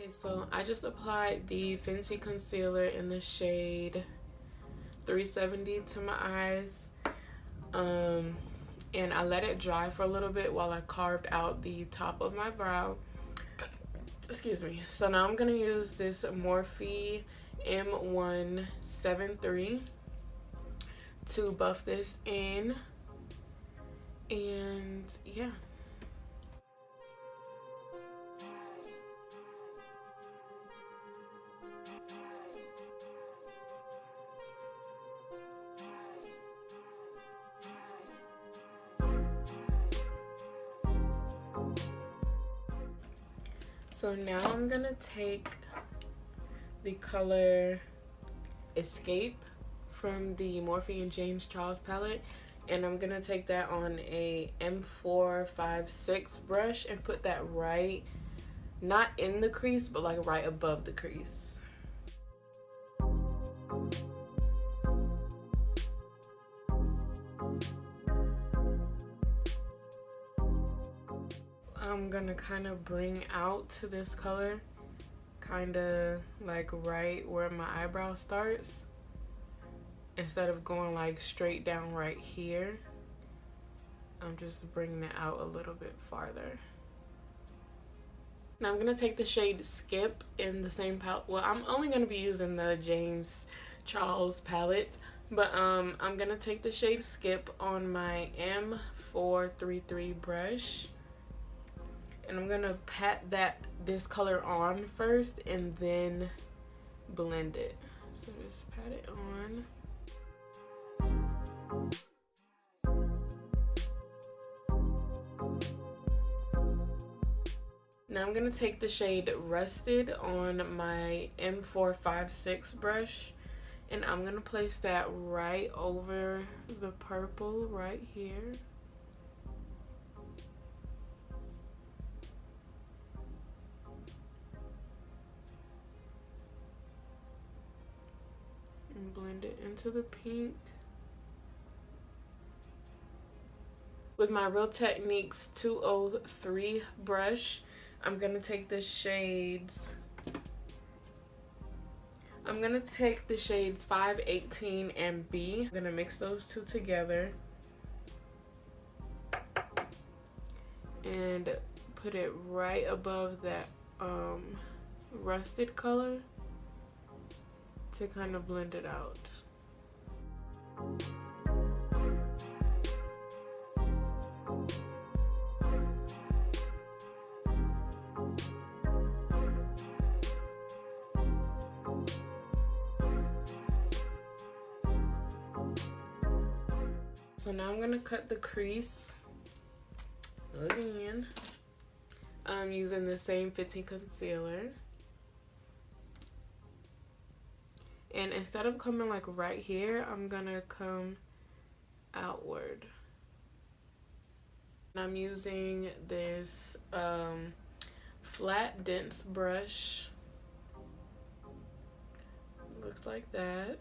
Okay, so I just applied the Fenty concealer in the shade 370 to my eyes. And I let it dry for a little bit while I carved out the top of my brow. Excuse me. So now I'm going to use this Morphe M173 to buff this in. And yeah. So now I'm gonna take the color Escape from the Morphe and James Charles palette, and I'm gonna take that on a M456 brush and put that right, not in the crease, but like right above the crease. I'm gonna kind of bring out to this color, kind of like right where my eyebrow starts, instead of going like straight down right here. I'm just bringing it out a little bit farther. Now I'm gonna take the shade Skip in the same palette. Well, I'm only gonna be using the James Charles palette, but I'm gonna take the shade Skip on my M433 brush, and I'm gonna pat this color on first and then blend it. So just pat it on. Now I'm gonna take the shade Rusted on my M456 brush, and I'm gonna place that right over the purple right here. And blend it into the pink. With my Real Techniques 203 brush, I'm gonna take the shades. I'm gonna take the shades 518 and B. I'm gonna mix those two together and put it right above that rusted color to kind of blend it out. So now I'm gonna cut the crease again. I'm using the same Fenty concealer. And instead of coming like right here, I'm gonna come outward. I'm using this flat dense brush. Looks like that.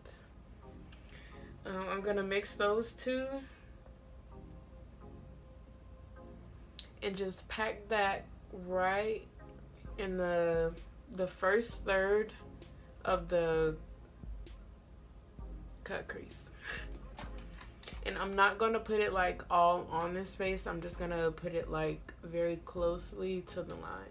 I'm gonna mix those two and just pack that right in the first third of the cut crease. And I'm not gonna put it like all on this face. I'm just gonna put it like very closely to the line.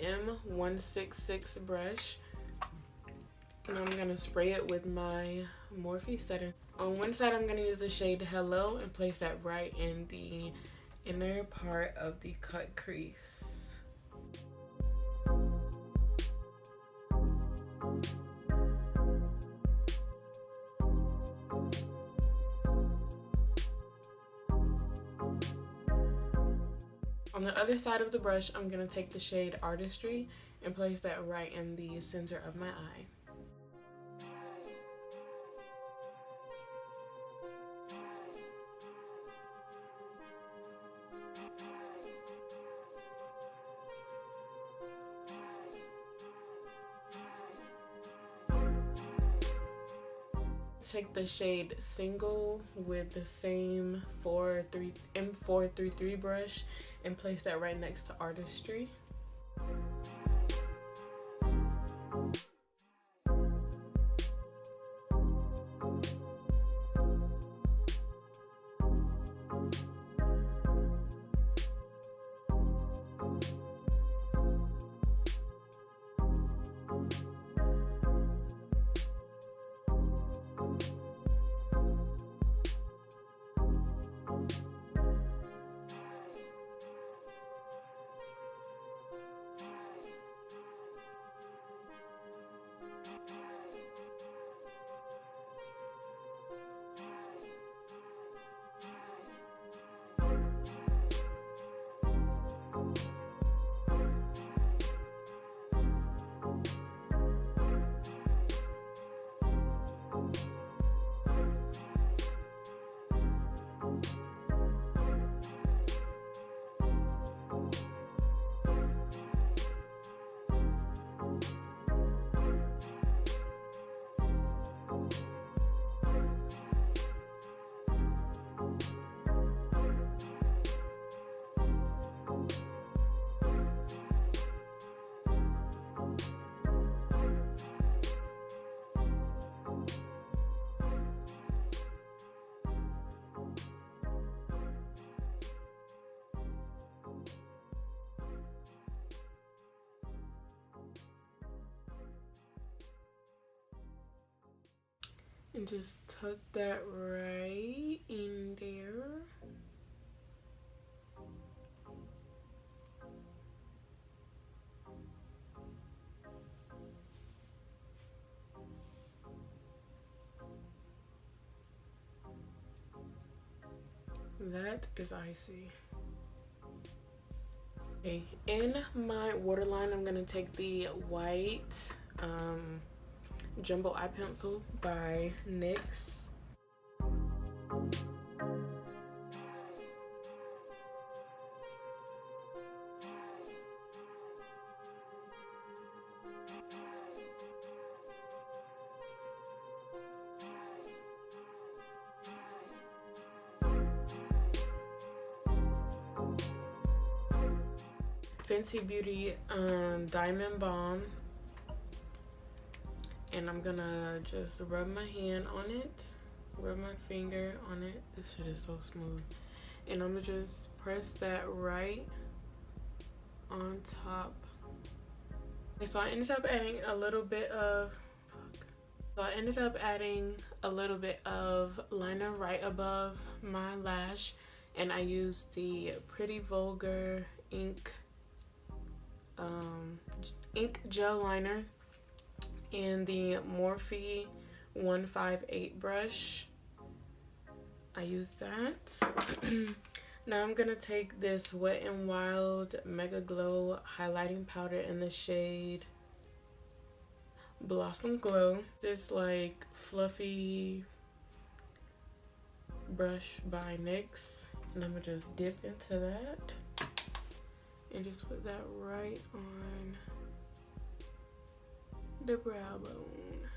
M166 brush, and I'm gonna spray it with my Morphe setting. On one side, I'm gonna use the shade Hello and place that right in the inner part of the cut crease. On the other side of the brush, I'm going to take the shade Artistry and place that right in the center of my eye. take the shade Single with the same M433 brush and place that right next to Artistry. And just tuck that right in there. That is icy. Okay, in my waterline, I'm gonna take the white Jumbo Eye Pencil by NYX. Fenty Beauty Diamond Balm, and I'm gonna just rub my hand on it, rub my finger on it. This shit is so smooth. And I'm gonna just press that right on top. Okay, so I ended up adding a little bit of liner right above my lash, and I used the Pretty Vulgar ink gel liner and the Morphe 158 brush. I use that. Now I'm gonna take this Wet n Wild Mega Glow highlighting powder in the shade Blossom Glow. This like fluffy brush by NYX, and I'm gonna just dip into that and just put that right on the brow bone.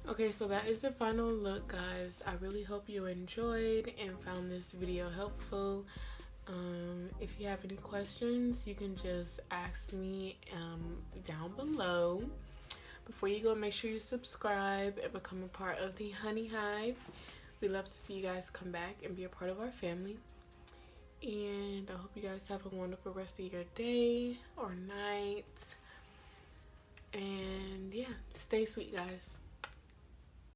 Okay, so that is the final look, guys. I really hope you enjoyed and found this video helpful. If you have any questions, you can just ask me down below. Before you go, make sure you subscribe and become a part of the Honey Hive. We love to see you guys come back and be a part of our family. And I hope you guys have a wonderful rest of your day or night. And yeah, stay sweet, guys.